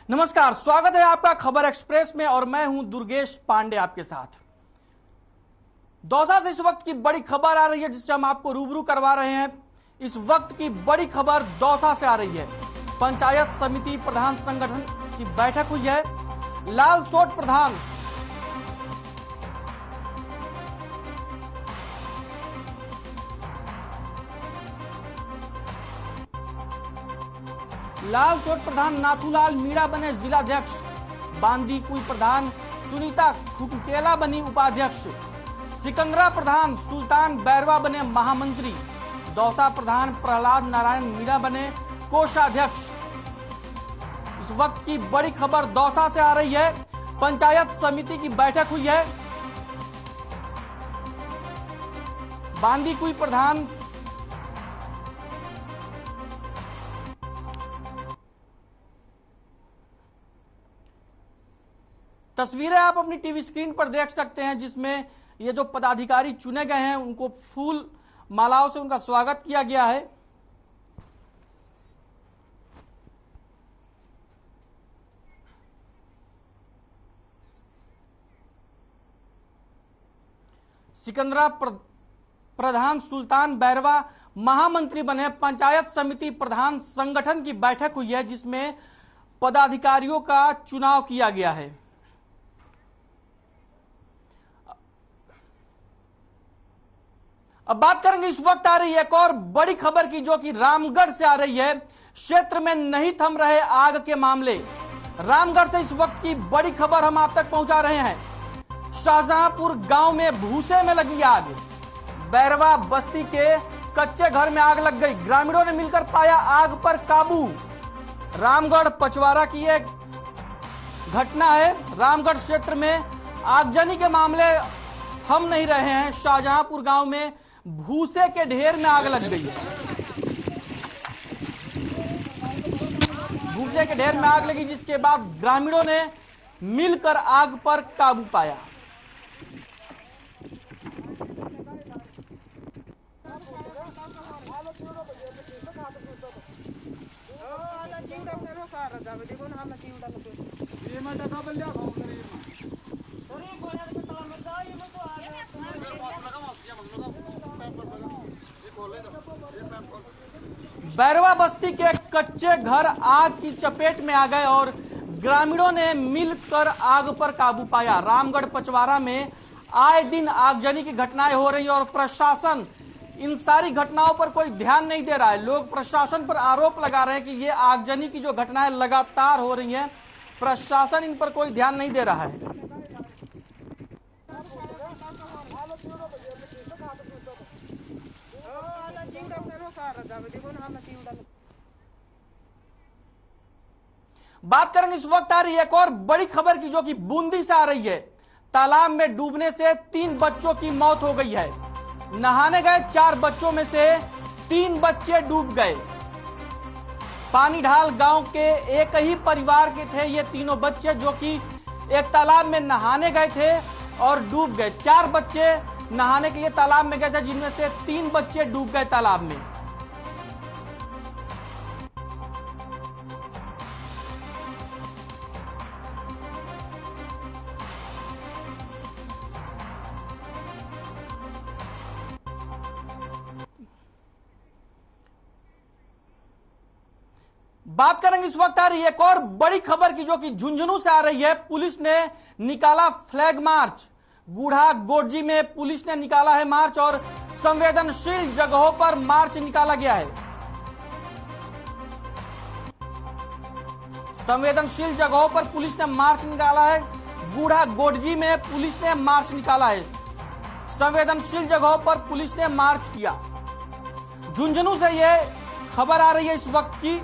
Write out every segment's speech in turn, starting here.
नमस्कार, स्वागत है आपका खबर एक्सप्रेस में और मैं हूं दुर्गेश पांडे आपके साथ। दौसा से इस वक्त की बड़ी खबर आ रही है जिससे हम आपको रूबरू करवा रहे हैं। इस वक्त की बड़ी खबर दौसा से आ रही है। पंचायत समिति प्रधान संगठन की बैठक हुई है। लालसोट प्रधान नाथूलाल मीणा बने जिलाध्यक्ष, बांदीकुई प्रधान सुनीता खुंटेला बनी उपाध्यक्ष, सिकंदरा प्रधान सुल्तान बैरवा बने महामंत्री, दौसा प्रधान प्रहलाद नारायण मीणा बने कोषाध्यक्ष। इस वक्त की बड़ी खबर दौसा से आ रही है। पंचायत समिति की बैठक हुई है। बांदीकुई प्रधान तस्वीरें आप अपनी टीवी स्क्रीन पर देख सकते हैं जिसमें ये जो पदाधिकारी चुने गए हैं उनको फूल मालाओं से उनका स्वागत किया गया है। सिकंदरा प्रधान सुल्तान बैरवा महामंत्री बने। पंचायत समिति प्रधान संगठन की बैठक हुई है जिसमें पदाधिकारियों का चुनाव किया गया है। अब बात करेंगे, इस वक्त आ रही है एक और बड़ी खबर की जो कि रामगढ़ से आ रही है। क्षेत्र में नहीं थम रहे आग के मामले। रामगढ़ से इस वक्त की बड़ी खबर हम आप तक पहुंचा रहे हैं। शाहजहांपुर गांव में भूसे में लगी आग। बैरवा बस्ती के कच्चे घर में आग लग गई। ग्रामीणों ने मिलकर पाया आग पर काबू। रामगढ़ पचवारा की एक घटना है। रामगढ़ क्षेत्र में आगजनी के मामले थम नहीं रहे हैं। शाहजहांपुर गांव में भूसे के ढेर में आग लग गई है। भूसे के ढेर में आग लगी जिसके बाद ग्रामीणों ने मिलकर आग पर काबू पाया। बैरवा बस्ती के कच्चे घर आग की चपेट में आ गए और ग्रामीणों ने मिलकर आग पर काबू पाया। रामगढ़ पचवारा में आए दिन आगजनी की घटनाएं हो रही है और प्रशासन इन सारी घटनाओं पर कोई ध्यान नहीं दे रहा है। लोग प्रशासन पर आरोप लगा रहे हैं कि ये आगजनी की जो घटनाएं लगातार हो रही हैं, प्रशासन इन पर कोई ध्यान नहीं दे रहा है। बात करेंगे, इस वक्त आ रही है एक और बड़ी खबर की जो कि बूंदी से आ रही है। तालाब में डूबने से 3 बच्चों की मौत हो गई है। नहाने गए 4 बच्चों में से 3 बच्चे डूब गए। पानीढाल गांव के एक ही परिवार के थे ये तीनों बच्चे जो कि एक तालाब में नहाने गए थे और डूब गए। 4 बच्चे नहाने के लिए तालाब में गए थे जिनमें से 3 बच्चे डूब गए तालाब में। बात करेंगे, इस वक्त आ रही है एक और बड़ी खबर की जो कि झुंझुनू से आ रही है। पुलिस ने निकाला फ्लैग मार्च। गुढ़ा गोडजी में पुलिस ने निकाला है मार्च और संवेदनशील जगहों पर मार्च निकाला गया है। संवेदनशील जगहों पर पुलिस ने मार्च निकाला है। गुढ़ा गोडजी में पुलिस ने मार्च निकाला है। संवेदनशील जगहों पर पुलिस ने मार्च किया। झुंझुनू से यह खबर आ रही है इस वक्त की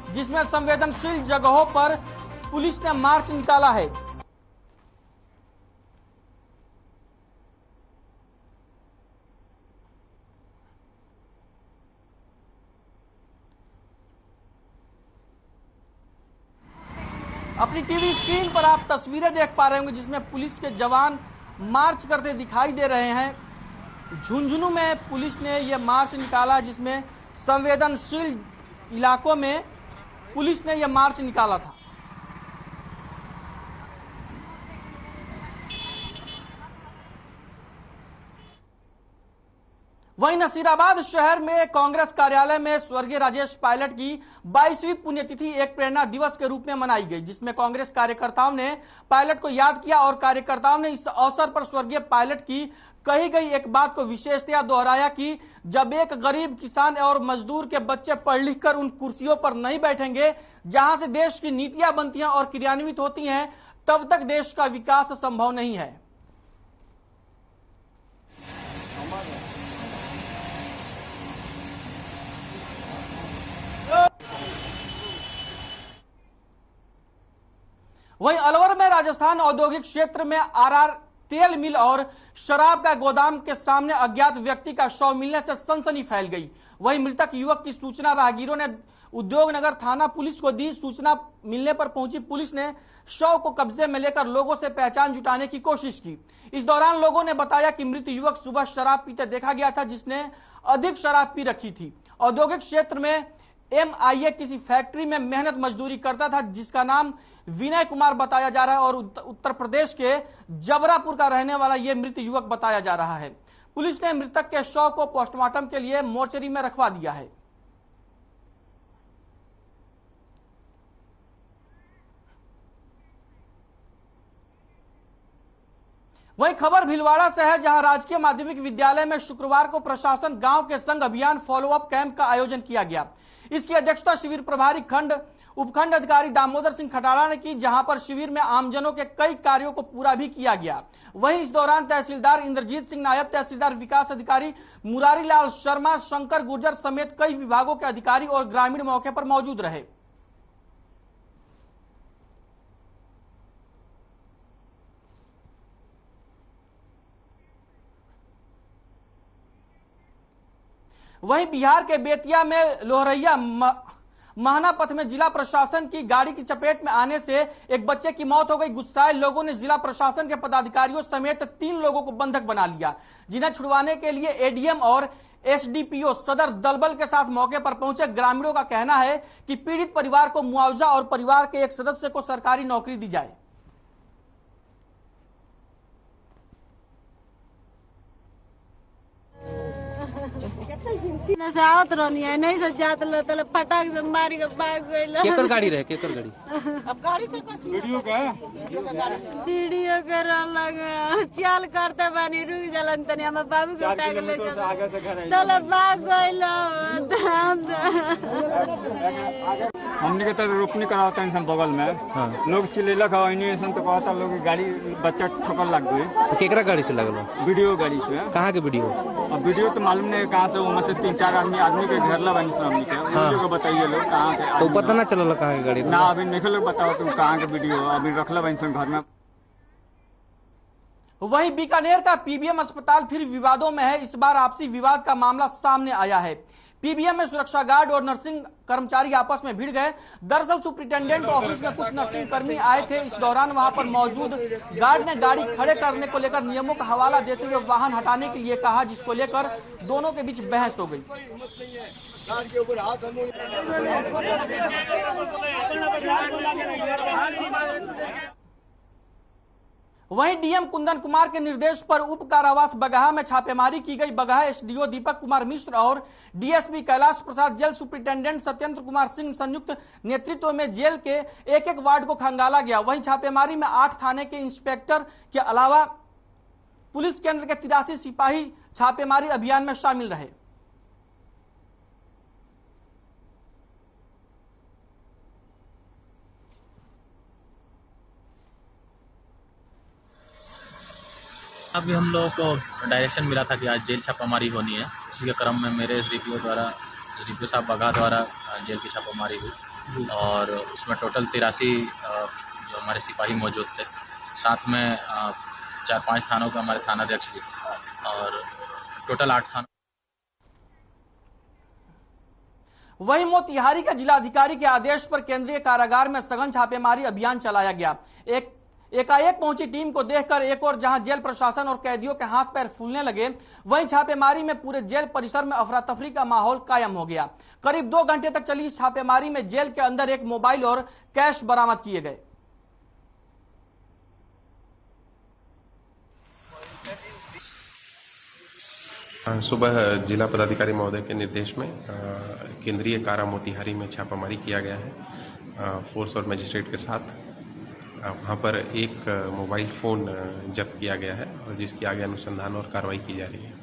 जिसमें संवेदनशील जगहों पर पुलिस ने मार्च निकाला है। अपनी टीवी स्क्रीन पर आप तस्वीरें देख पा रहे होंगे जिसमें पुलिस के जवान मार्च करते दिखाई दे रहे हैं। झुंझुनू में पुलिस ने यह मार्च निकाला जिसमें संवेदनशील इलाकों में पुलिस ने यह मार्च निकाला था। वहीं नसीराबाद शहर में कांग्रेस कार्यालय में स्वर्गीय राजेश पायलट की 22वीं पुण्यतिथि एक प्रेरणा दिवस के रूप में मनाई गई, जिसमें कांग्रेस कार्यकर्ताओं ने पायलट को याद किया और कार्यकर्ताओं ने इस अवसर पर स्वर्गीय पायलट की कही गई एक बात को विशेषतया दोहराया कि जब एक गरीब किसान और मजदूर के बच्चे पढ़ लिख कर उन कुर्सियों पर नहीं बैठेंगे जहां से देश की नीतियां बनती हैं और क्रियान्वित होती हैं, तब तक देश का विकास संभव नहीं है। वहीं अलवर में राजस्थान औद्योगिक क्षेत्र में आरआर तेल मिल और शराब का गोदाम के सामने अज्ञात व्यक्ति का शव मिलने से सनसनी फैल गई। वहीं मृतक युवक की सूचना राहगीरों ने उद्योग नगर थाना पुलिस को दी। सूचना मिलने पर पहुंची पुलिस ने शव को कब्जे में लेकर लोगों से पहचान जुटाने की कोशिश की। इस दौरान लोगों ने बताया कि मृत युवक सुबह शराब पीते देखा गया था, जिसने अधिक शराब पी रखी थी। औद्योगिक क्षेत्र में MIA किसी फैक्ट्री में मेहनत मजदूरी करता था, जिसका नाम विनय कुमार बताया जा रहा है और उत्तर प्रदेश के जबरापुर का रहने वाला यह मृत युवक बताया जा रहा है। पुलिस ने मृतक के शव को पोस्टमार्टम के लिए मोर्चरी में रखवा दिया है। वहीं खबर भीलवाड़ा से है, जहां राजकीय माध्यमिक विद्यालय में शुक्रवार को प्रशासन गांव के संग अभियान फॉलोअप कैंप का आयोजन किया गया। इसकी अध्यक्षता शिविर प्रभारी उपखंड अधिकारी दामोदर सिंह खटाड़ा ने की, जहां पर शिविर में आमजनों के कई कार्यों को पूरा भी किया गया। वहीं इस दौरान तहसीलदार इंद्रजीत सिंह, नायब तहसीलदार विकास अधिकारी मुरारी लाल शर्मा, शंकर गुर्जर समेत कई विभागों के अधिकारी और ग्रामीण मौके पर मौजूद रहे। वहीं बिहार के बेतिया में लोहरैया महना पथ में जिला प्रशासन की गाड़ी की चपेट में आने से एक बच्चे की मौत हो गई। गुस्साए लोगों ने जिला प्रशासन के पदाधिकारियों समेत 3 लोगों को बंधक बना लिया, जिन्हें छुड़वाने के लिए ADM और SDPO सदर दलबल के साथ मौके पर पहुंचे। ग्रामीणों का कहना है कि पीड़ित परिवार को मुआवजा और परिवार के एक सदस्य को सरकारी नौकरी दी जाए। नशावत रहनी है, नहीं सब जात तले फटाक से मारी के भाग गइल। केकर गाड़ी रहे, केकर गाड़ी? अब गाड़ी के वीडियो के लगा चाल करते बानी रुक जलन तनी हम बाबू के उठा के ले चल तले भाग गइल। हमने के तरह रोकनी कराता इंसान बगल में। हाँ। लोग चिल्लक है तो कहता लोग गाड़ी बच्चा ठोकर लग गई। तो केकरा गाड़ी से लगल? वीडियो गाड़ी से। कहाँ के वीडियो? अब वीडियो तो मालूम नहीं कहाँ से, वहाँ से 3-4 आदमी के घेरला बनी सब हमने के। हाँ। वीडियो को बताइए लोग कहाँ के। तो पता ना चला कहाँ की गाड़ी? ना अभी नहीं लोग बताओ तुम कहाँ के वीडियो अभी रखला बनी सब घर में। वहीं बीकानेर का PBM अस्पताल फिर विवादों में है। इस बार आपसी विवाद का मामला सामने आया है। PBM में सुरक्षा गार्ड और नर्सिंग कर्मचारी आपस में भिड़ गए। दरअसल सुपरिटेंडेंट ऑफिस में कुछ नर्सिंग कर्मी आए थे। इस दौरान वहां पर मौजूद गार्ड ने गाड़ी खड़े करने को लेकर नियमों का हवाला देते हुए वाहन हटाने के लिए कहा, जिसको लेकर दोनों के बीच बहस हो गई। वहीं DM कुंदन कुमार के निर्देश पर उप कारावास बगहा में छापेमारी की गई। बगहा SDO दीपक कुमार मिश्र और DSP Kailash Prasad, jail superintendent Satyendra Kumar Singh संयुक्त नेतृत्व में जेल के एक वार्ड को खंगाला गया। वहीं छापेमारी में 8 थाने के इंस्पेक्टर के अलावा पुलिस केंद्र के 83 सिपाही छापेमारी अभियान में शामिल रहे। अभी हम लोगों को डायरेक्शन मिला था कि आज जेल छापामारी होनी है। इसी के क्रम में मेरे SDPO साहब बगहा द्वारा जेल की छापामारी हुई और उसमें टोटल 83 जो हमारे सिपाही मौजूद थे, साथ में 4-5 थानों के हमारे थानाध्यक्ष भी और टोटल 8 थाना। वहीं मोतिहारी के जिलाधिकारी के आदेश पर केंद्रीय कारागार में सघन छापेमारी अभियान चलाया गया। एकाएक पहुंची टीम को देखकर एक और जहां जेल प्रशासन और कैदियों के हाथ पैर फूलने लगे, वहीं छापेमारी में पूरे जेल परिसर में अफरा तफरी का माहौल कायम हो गया। करीब 2 घंटे तक चली इस छापेमारी में जेल के अंदर एक मोबाइल और कैश बरामद किए गए। सुबह जिला पदाधिकारी महोदय के निर्देश में केंद्रीय कारा मोतिहारी में छापामारी किया गया है फोर्स और मजिस्ट्रेट के साथ। वहाँ पर एक मोबाइल फ़ोन जब्त किया गया है और जिसकी आगे अनुसंधान और कार्रवाई की जा रही है।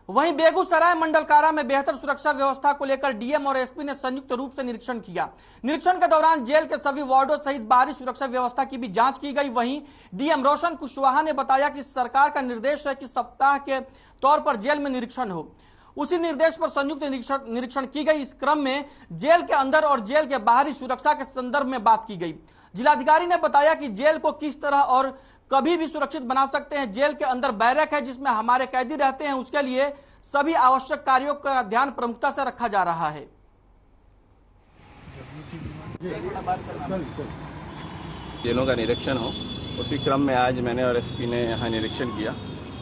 वहीं बेगूसराय मंडल कारा में बेहतर सुरक्षा व्यवस्था को लेकर डीएम और एसपी ने संयुक्त रूप से निरीक्षण किया। निरीक्षण के दौरान जेल के सभी वार्डों सहित बाहरी सुरक्षा व्यवस्था की भी जांच की गई। वहीं डीएम रोशन कुशवाहा ने बताया कि सरकार का निर्देश है कि सप्ताह के तौर पर जेल में निरीक्षण हो। उसी निर्देश पर संयुक्त निरीक्षण की गई। इस क्रम में जेल के अंदर और जेल के बाहरी सुरक्षा के संदर्भ में बात की गई। जिलाधिकारी ने बताया कि जेल को किस तरह और कभी भी सुरक्षित बना सकते हैं। जेल के अंदर बैरक है जिसमें हमारे कैदी रहते हैं, उसके लिए सभी आवश्यक कार्यों का ध्यान प्रमुखता से रखा जा रहा है। जेलों का निरीक्षण हो, उसी क्रम में आज मैंने और एसपी ने यहाँ निरीक्षण किया।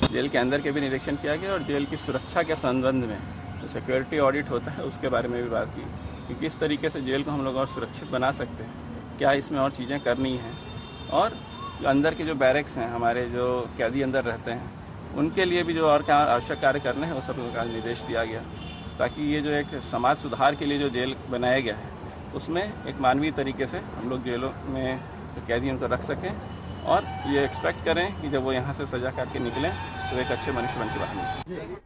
जेल के अंदर के भी निरीक्षण किया गया और जेल की सुरक्षा के संबंध में जो सिक्योरिटी ऑडिट होता है उसके बारे में भी बात की कि किस तरीके से जेल को हम लोग और सुरक्षित बना सकते हैं, क्या इसमें और चीज़ें करनी हैं, और जो अंदर के जो बैरक्स हैं, हमारे जो कैदी अंदर रहते हैं, उनके लिए भी जो और क्या आवश्यक कार्य करने हैं वो सब का निर्देश दिया गया, ताकि ये जो एक समाज सुधार के लिए जो जेल बनाया गया है उसमें एक मानवीय तरीके से हम लोग जेलों में जो कैदी उनको रख सकें और ये एक्सपेक्ट करें कि जब वो यहाँ से सजा करके निकलें तो एक अच्छे मनुष्य बन के बाहर निकलें।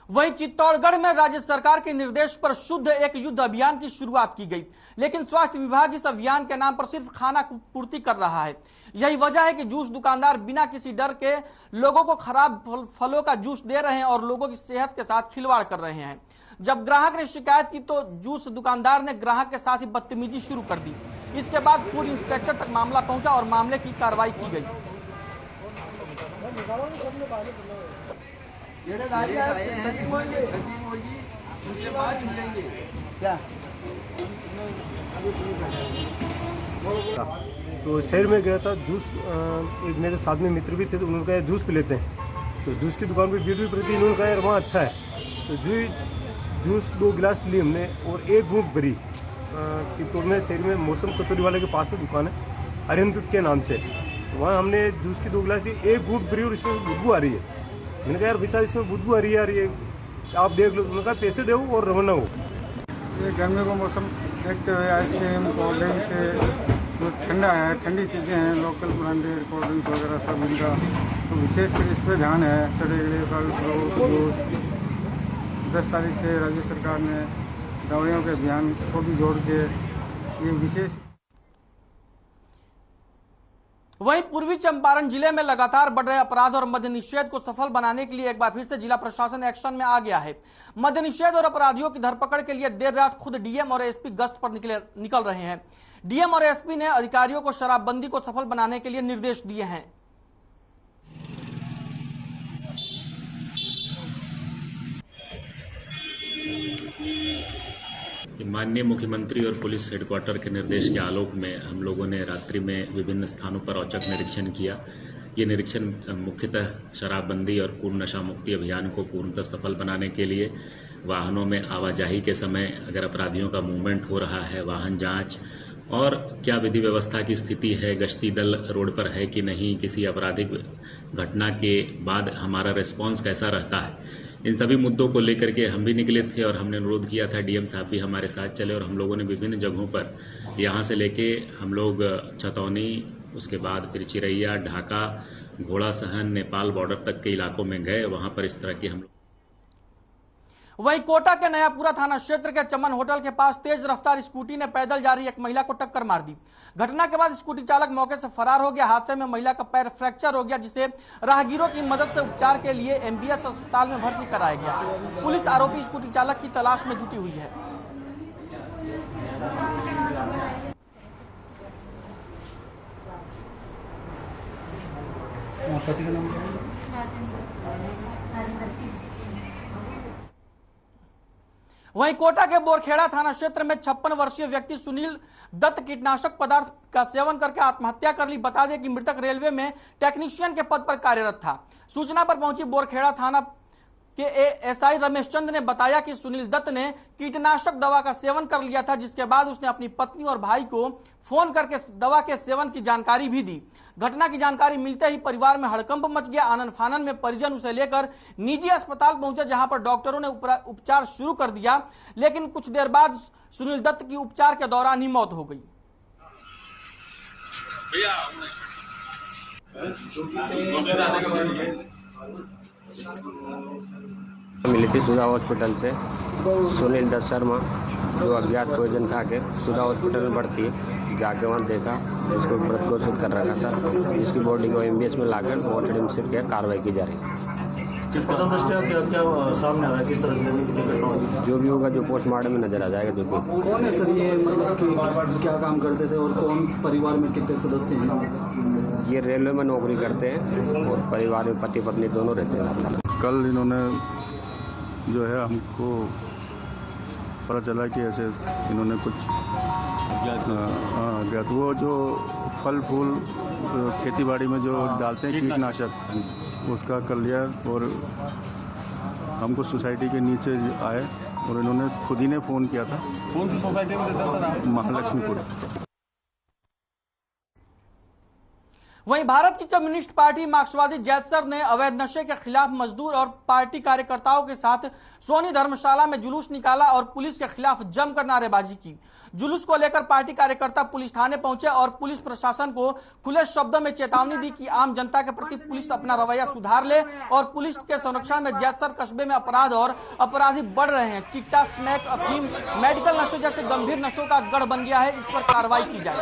वहीं चित्तौड़गढ़ में राज्य सरकार के निर्देश पर शुद्ध एक युद्ध अभियान की शुरुआत की गई, लेकिन स्वास्थ्य विभाग इस अभियान के नाम पर सिर्फ खाना पूर्ति कर रहा है। यही वजह है कि जूस दुकानदार बिना किसी डर के लोगों को खराब फलों का जूस दे रहे हैं और लोगों की सेहत के साथ खिलवाड़ कर रहे हैं। जब ग्राहक ने शिकायत की तो जूस दुकानदार ने ग्राहक के साथ ही बदतमीजी शुरू कर दी। इसके बाद फूड इंस्पेक्टर तक मामला पहुंचा और मामले की कार्रवाई की गई। तो शहर में गया था जूस, एक मेरे साथ में मित्र भी थे तो उन्होंने कहा जूस पी लेते हैं, तो जूस की दुकान पर भीड़ भी पड़ी थी। उन्होंने कहा यार वहाँ अच्छा है, तो जूस 2 गिलास लिए हमने और एक घूंट भरी। चित्तौड़ में शहर में मौसम कतौरी वाले के पास में दुकान है अरिहंत के नाम से, तो वहाँ हमने जूस की 2 गिलास ली, एक घूंट भरी और इसमें बुदबू आ रही है। मैंने कहा यार भैया इसमें बुदबू आ रही है यार, ये आप देख लो। उन्होंने कहा पैसे दो और रवाना हो। ये गर्मी का मौसम देखते हुए आइसक्रीम कोल्ड ड्रिंक से जो ठंडा है, ठंडी चीज़ें हैं, लोकल ब्रांडेड कोल्ड ड्रिंक्स वगैरह सब इनका तो विशेषकर इस पर ध्यान है। सड़े गले फल फ्रूट जूस 10 तारीख से राज्य सरकार ने दवाइयों के अभियान को भी जोड़ के ये विशेष। वहीं पूर्वी चंपारण जिले में लगातार बढ़ रहे अपराध और मद्य निषेध को सफल बनाने के लिए एक बार फिर से जिला प्रशासन एक्शन में आ गया है। मद्य निषेध और अपराधियों की धरपकड़ के लिए देर रात खुद डीएम और एसपी गश्त पर निकल रहे हैं। डीएम और एसपी ने अधिकारियों को शराबबंदी को सफल बनाने के लिए निर्देश दिए हैं। माननीय मुख्यमंत्री और पुलिस हेडक्वार्टर के निर्देश के आलोक में हम लोगों ने रात्रि में विभिन्न स्थानों पर औचक निरीक्षण किया। ये निरीक्षण मुख्यतः शराबबंदी और पूर्ण नशा मुक्ति अभियान को पूर्णतः सफल बनाने के लिए, वाहनों में आवाजाही के समय अगर अपराधियों का मूवमेंट हो रहा है, वाहन जांच और क्या विधि व्यवस्था की स्थिति है, गश्ती दल रोड पर है कि नहीं, किसी आपराधिक घटना के बाद हमारा रिस्पांस कैसा रहता है, इन सभी मुद्दों को लेकर के हम भी निकले थे और हमने अनुरोध किया था डीएम साहब भी हमारे साथ चले और हम लोगों ने विभिन्न जगहों पर यहाँ से लेके हम लोग छतौनी, उसके बाद फिर चिरैया, ढाका, घोड़ा सहन, नेपाल बॉर्डर तक के इलाकों में गए। वहाँ पर इस तरह की हम लोग। वहीं कोटा के नयापुरा थाना क्षेत्र के चमन होटल के पास तेज रफ्तार स्कूटी ने पैदल जा रही एक महिला को टक्कर मार दी। घटना के बाद स्कूटी चालक मौके से फरार हो गया। हादसे में महिला का पैर फ्रैक्चर हो गया, जिसे राहगीरों की मदद से उपचार के लिए एमबीएस अस्पताल में भर्ती कराया गया। पुलिस आरोपी स्कूटी चालक की तलाश में जुटी हुई है। वहीं कोटा के बोरखेड़ा थाना क्षेत्र में 56 वर्षीय व्यक्ति सुनील दत्त कीटनाशक पदार्थ का सेवन करके आत्महत्या कर ली। बता दें कि मृतक रेलवे में टेक्नीशियन के पद पर कार्यरत था। सूचना पर पहुंची बोरखेड़ा थाना के एएसआई रमेश चंद ने बताया कि सुनील दत्त ने कीटनाशक दवा का सेवन कर लिया था, जिसके बाद उसने अपनी पत्नी और भाई को फोन करके दवा के सेवन की जानकारी भी दी। घटना की जानकारी मिलते ही परिवार में हड़कंप मच गया। आनन फानन में परिजन उसे लेकर निजी अस्पताल पहुंचे, जहां पर डॉक्टरों ने उपचार शुरू कर दिया, लेकिन कुछ देर बाद सुनील दत्त की उपचार के दौरान ही मौत हो गई। मिली थी सुधा हॉस्पिटल से सुनील दत्त शर्मा, जो अज्ञात पॉइजन खा के सुधा हॉस्पिटल में भर्ती है। जाके वहाँ देखा इसको मृत घोषित कर रखा था, जिसकी बॉडी को एमबीएस में लाकर मोर्चरी में शिफ्ट किया, कार्रवाई की जा रही है। क्या सामने आ रहा है, किस तरह से जो भी होगा, जो पोस्टमार्टम में नजर आ जाएगा। जो कि कौन है सर ये, मतलब कि क्या काम करते थे और कौन, परिवार में कितने सदस्य हैं? ये रेलवे में नौकरी करते हैं और परिवार में पति पत्नी दोनों रहते हैं। कल इन्होंने जो है हमको पता चला कि ऐसे इन्होंने कुछ अज्ञात वो जो फल फूल खेती बाड़ी में जो डालते हैं कीटनाशक, उसका कर लिया और हमको सोसाइटी के नीचे आए और इन्होंने खुद ही ने फ़ोन किया था। कौन सी सोसाइटी में रहता सर आप? महालक्ष्मीपुर। वहीं भारत की कम्युनिस्ट पार्टी मार्क्सवादी जैतसर ने अवैध नशे के खिलाफ मजदूर और पार्टी कार्यकर्ताओं के साथ सोनी धर्मशाला में जुलूस निकाला और पुलिस के खिलाफ जमकर नारेबाजी की। जुलूस को लेकर पार्टी कार्यकर्ता पुलिस थाने पहुंचे और पुलिस प्रशासन को खुले शब्दों में चेतावनी दी कि आम जनता के प्रति पुलिस अपना रवैया सुधार ले और पुलिस के संरक्षण में जैतसर कस्बे में अपराध और अपराधी बढ़ रहे हैं। चिट्टा, स्मैक, अफीम, मेडिकल नशे जैसे गंभीर नशों का गढ़ बन गया है, इस पर कार्रवाई की जाए।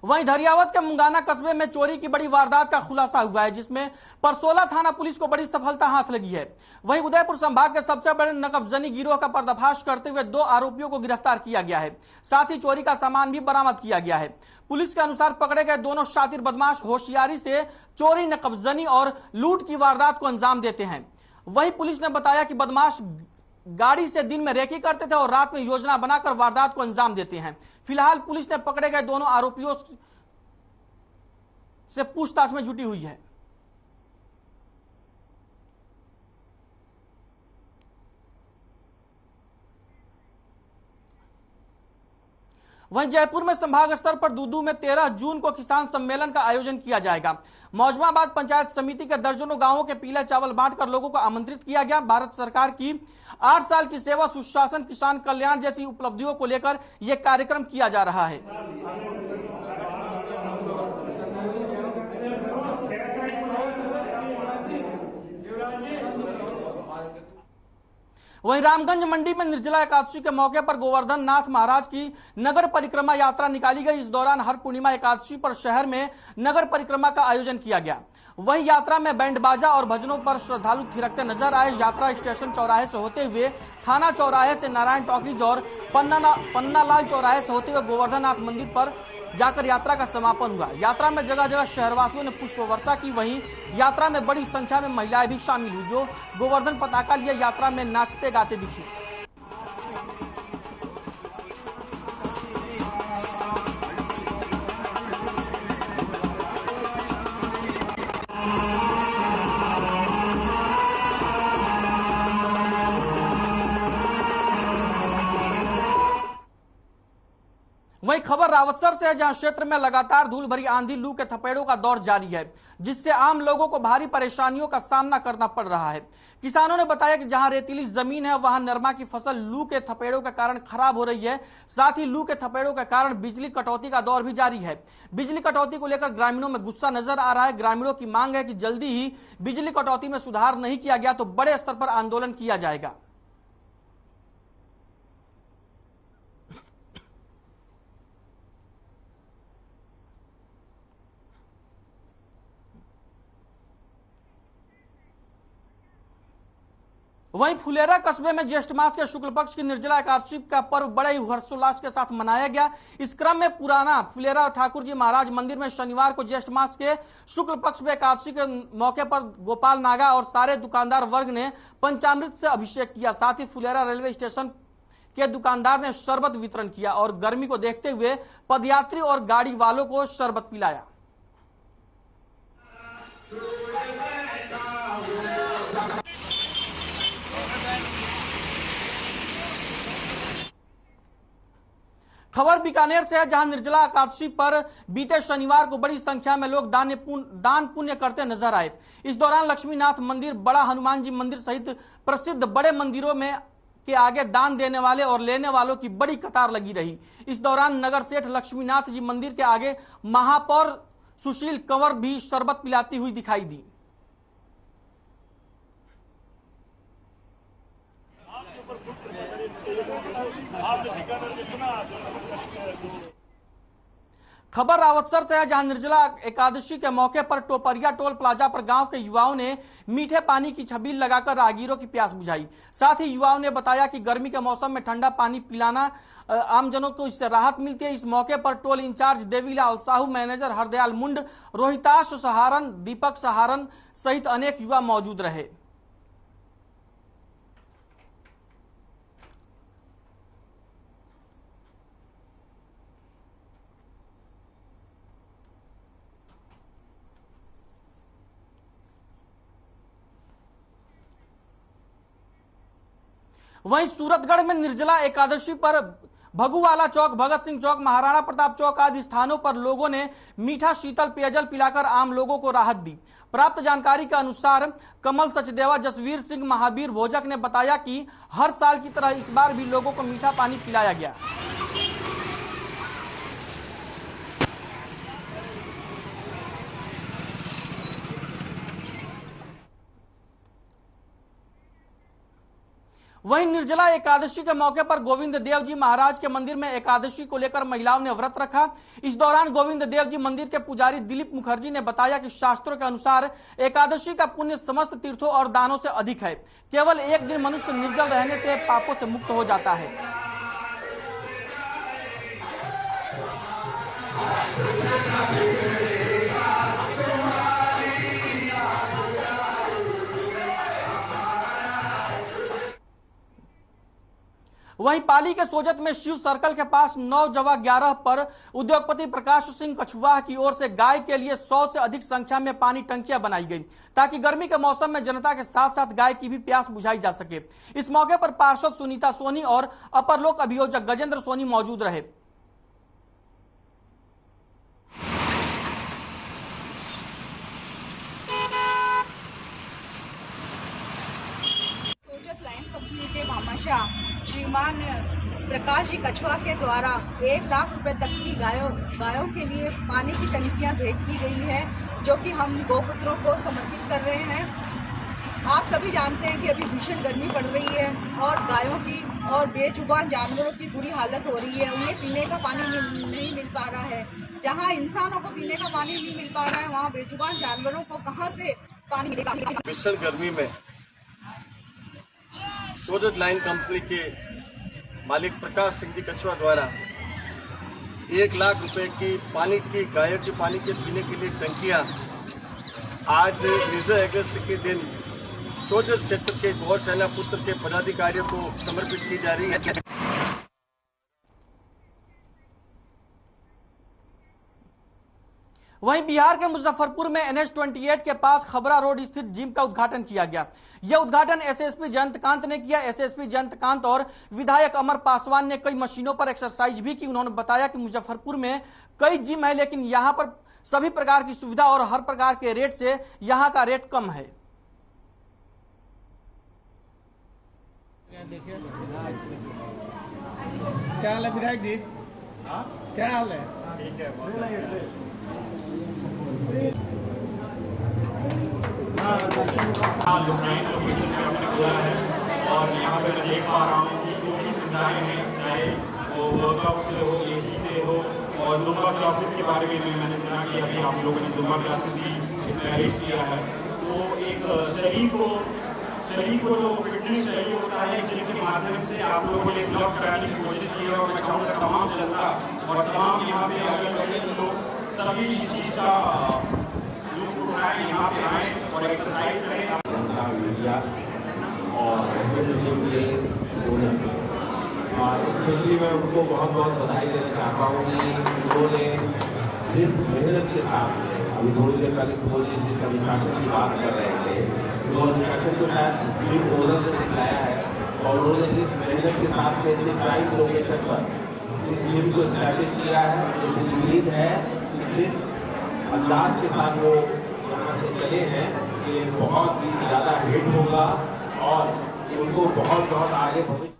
वहीं धरियावत के मुंगाना कस्बे में चोरी की बड़ी वारदात का खुलासा हुआ है, जिसमें परसोला थाना पुलिस को बड़ी सफलता हाथ लगी है। वहीं उदयपुर संभाग के सबसे बड़े नकबजनी गिरोह का पर्दाफाश करते हुए 2 आरोपियों को गिरफ्तार किया गया है। साथ ही चोरी का सामान भी बरामद किया गया है। पुलिस के अनुसार पकड़े गए दोनों शातिर बदमाश होशियारी से चोरी, नकबजनी और लूट की वारदात को अंजाम देते हैं। वहीं पुलिस ने बताया कि बदमाश गाड़ी से दिन में रेकी करते थे और रात में योजना बनाकर वारदात को अंजाम देते हैं। फिलहाल पुलिस ने पकड़े गए दोनों आरोपियों से पूछताछ में जुटी हुई है। वहीं जयपुर में संभाग स्तर पर दूदू में 13 जून को किसान सम्मेलन का आयोजन किया जाएगा। मौजमाबाद पंचायत समिति के दर्जनों गांवों के पीले चावल बांटकर लोगों को आमंत्रित किया गया। भारत सरकार की 8 साल की सेवा, सुशासन, किसान कल्याण जैसी उपलब्धियों को लेकर यह कार्यक्रम किया जा रहा है। वहीं रामगंज मंडी में निर्जला एकादशी के मौके पर गोवर्धन नाथ महाराज की नगर परिक्रमा यात्रा निकाली गई। इस दौरान हर पूर्णिमा एकादशी पर शहर में नगर परिक्रमा का आयोजन किया गया। वहीं यात्रा में बैंड बाजा और भजनों पर श्रद्धालु थिरकते नजर आए। यात्रा स्टेशन चौराहे से होते हुए थाना चौराहे से नारायण टॉकीज और पन्नालाल चौराहे से होते हुए गोवर्धननाथ मंदिर पर जाकर यात्रा का समापन हुआ। यात्रा में जगह जगह शहरवासियों ने पुष्प वर्षा की। वहीं यात्रा में बड़ी संख्या में महिलाएं भी शामिल हुई, जो गोवर्धन पताका लिए यात्रा में नाचते गाते दिखी। वहीं खबर रावतसर से है, जहां क्षेत्र में लगातार धूल भरी आंधी, लू के थपेड़ों का दौर जारी है, जिससे आम लोगों को भारी परेशानियों का सामना करना पड़ रहा है। किसानों ने बताया कि जहां रेतीली जमीन है वहां नरमा की फसल लू के थपेड़ों के कारण खराब हो रही है। साथ ही लू के थपेड़ों के कारण बिजली कटौती का दौर भी जारी है। बिजली कटौती को लेकर ग्रामीणों में गुस्सा नजर आ रहा है। ग्रामीणों की मांग है कि जल्दी ही बिजली कटौती में सुधार नहीं किया गया तो बड़े स्तर पर आंदोलन किया जाएगा। वहीं फुलेरा कस्बे में ज्येष्ठ मास के शुक्ल पक्ष की निर्जला एकादशी का पर्व बड़े ही हर्षोल्लास के साथ मनाया गया। इस क्रम में पुराना फुलेरा ठाकुर जी महाराज मंदिर में शनिवार को ज्येष्ठ मास के शुक्ल पक्ष में एकादशी के मौके पर गोपाल नागा और सारे दुकानदार वर्ग ने पंचामृत से अभिषेक किया। साथ ही फुलेरा रेलवे स्टेशन के दुकानदार ने शरबत वितरण किया और गर्मी को देखते हुए पदयात्री और गाड़ी वालों को शरबत पिलाया। खबर बीकानेर से है, जहां निर्जला एकादशी पर बीते शनिवार को बड़ी संख्या में लोग दान पुण्य करते नजर आए। इस दौरान लक्ष्मीनाथ मंदिर, बड़ा हनुमान जी मंदिर सहित प्रसिद्ध बड़े मंदिरों में के आगे दान देने वाले और लेने वालों की बड़ी कतार लगी रही। इस दौरान नगर सेठ लक्ष्मीनाथ जी मंदिर के आगे महापौर सुशील कंवर भी शरबत पिलाती हुई दिखाई दी। खबर रावतसर से है, जहां निर्जला एकादशी के मौके पर टोपरिया टोल प्लाजा पर गांव के युवाओं ने मीठे पानी की छबील लगाकर राहगीरों की प्यास बुझाई। साथ ही युवाओं ने बताया कि गर्मी के मौसम में ठंडा पानी पिलाना आमजनों को इससे राहत मिलती है। इस मौके पर toll in charge Devilal Sahu, manager Hardayal Mund, Rohitash सहारन, दीपक सहारन सहित अनेक युवा मौजूद रहे। वहीं सूरतगढ़ में निर्जला एकादशी पर भगुवाला चौक, भगत सिंह चौक, महाराणा प्रताप चौक आदि स्थानों पर लोगों ने मीठा शीतल पेयजल पिलाकर आम लोगों को राहत दी। प्राप्त जानकारी के अनुसार कमल सचदेवा, जसवीर सिंह, महावीर भोजक ने बताया कि हर साल की तरह इस बार भी लोगों को मीठा पानी पिलाया गया। वहीं निर्जला एकादशी के मौके पर गोविंद देव जी महाराज के मंदिर में एकादशी को लेकर महिलाओं ने व्रत रखा। इस दौरान गोविंद देव जी मंदिर के पुजारी दिलीप मुखर्जी ने बताया कि शास्त्रों के अनुसार एकादशी का पुण्य समस्त तीर्थों और दानों से अधिक है। केवल एक दिन मनुष्य निर्जल रहने से पापों से मुक्त हो जाता है। वहीं पाली के सोजत में शिव सर्कल के पास 9/11 पर उद्योगपति प्रकाश सिंह कछुवाह की ओर से गाय के लिए 100 से अधिक संख्या में पानी टंकियां बनाई गई, ताकि गर्मी के मौसम में जनता के साथ साथ गाय की भी प्यास बुझाई जा सके। इस मौके पर पार्षद सुनीता सोनी और अपर लोक अभियोजक गजेंद्र सोनी मौजूद रहे। श्रीमान प्रकाश जी कछुआ के द्वारा 1 लाख रुपए तक की गायों के लिए पानी की टंकियां भेंट की गई है, जो कि हम गौपुत्रों को समर्पित कर रहे हैं। आप सभी जानते हैं कि अभी भीषण गर्मी पड़ रही है और गायों की और बेजुबान जानवरों की बुरी हालत हो रही है। उन्हें पीने का पानी नहीं मिल पा रहा है। जहाँ इंसानों को पीने का पानी नहीं मिल पा रहा है, वहाँ बेजुबान जानवरों को कहाँ से पानी मिलेगा? भीषण गर्मी में सोजत लाइन कंपनी के मालिक प्रकाश सिंह जी कछुआ द्वारा 1 लाख रुपए की पानी की गायों की पानी के पीने के लिए टंकियां आज निर्जला एकादशी के दिन सोजत क्षेत्र के गौर सेना पुत्र के पदाधिकारियों को समर्पित की जा रही है। वहीं बिहार के मुजफ्फरपुर में NH-28 के पास खबरा रोड स्थित जिम का उद्घाटन किया गया। यह उद्घाटन एसएसपी जयंतकांत ने किया। एसएसपी जयंतकांत और विधायक अमर पासवान ने कई मशीनों पर एक्सरसाइज भी की। उन्होंने बताया कि मुजफ्फरपुर में कई जिम है, लेकिन यहां पर सभी प्रकार की सुविधा और हर प्रकार के रेट से यहां का रेट कम है। क्या हाल है विधायक जी? क्या हाल है? ठीक है। लोकेशन में हमने खोला है और यहाँ पे मैं देख पा रहा हूँ कि जो भी सुविधाएं हैं, चाहे वो वर्कआउट से हो, AC से हो, और जुम्बा क्लासेस के बारे में मैंने सुना कि अभी आप लोगों ने जुम्बा क्लासेस भी इसमें अरेंज किया है। तो एक शरीर को शरीर को जो फिटनेस चाहिए होता है, जिनके माध्यम से आप लोगों ने ब्लॉक कराने की कोशिश की है। और मैं चाहूँगा तमाम जनता और तमाम यहाँ पे अगल लोग सभी इस चीज़ का लुत्फ उठाएं, यहाँ पे आए और एक्सरसाइज करें। और स्पेशली मैं उनको बहुत बहुत बधाई देना चाहता हूँ कि उन्होंने जिस मेहनत के साथ, अभी थोड़ी देर पहले बोलिए जिस अनुशासन की बात कर रहे थे, वो अनुशासन को शायद जिम ओनर ने दिखलाया है। और उन्होंने जिस मेहनत के साथ में इतने प्राइम लोकेशन पर इस जिम को स्टैब्लिश किया है, मुझे उम्मीद है कि जिस अंदाज के साथ वो यहाँ से चले हैं, ये बहुत ही ज़्यादा हिट होगा और उनको बहुत बहुत आगे भविष्य।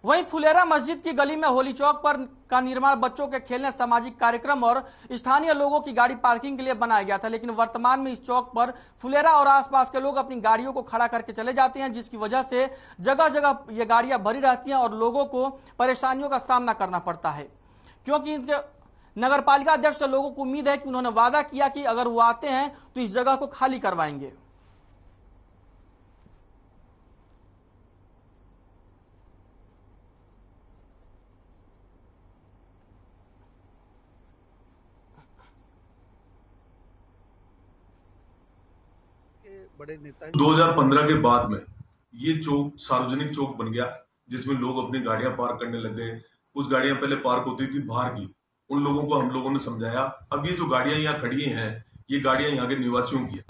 वहीं फुलेरा मस्जिद की गली में होली चौक पर का निर्माण बच्चों के खेलने, सामाजिक कार्यक्रम और स्थानीय लोगों की गाड़ी पार्किंग के लिए बनाया गया था, लेकिन वर्तमान में इस चौक पर फुलेरा और आसपास के लोग अपनी गाड़ियों को खड़ा करके चले जाते हैं, जिसकी वजह से जगह जगह ये गाड़ियां भरी रहती हैं और लोगों को परेशानियों का सामना करना पड़ता है। क्योंकि इनके नगरपालिका अध्यक्ष से लोगों को उम्मीद है कि उन्होंने वादा किया कि अगर वो आते हैं तो इस जगह को खाली करवाएंगे। बड़े नेता 2015 के बाद में ये चौक सार्वजनिक चौक बन गया, जिसमें लोग अपनी गाड़ियां पार्क करने लग गए। कुछ गाड़ियां पहले पार्क होती थी बाहर की, उन लोगों को हम लोगों ने समझाया। अब ये जो गाड़ियां यहाँ खड़ी हैं, ये गाड़ियां यहाँ के निवासियों की है।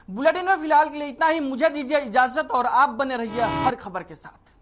बुलेटिन में फिलहाल के लिए इतना ही। मुझे दीजिए इजाजत और आप बने रहिए हर खबर के साथ।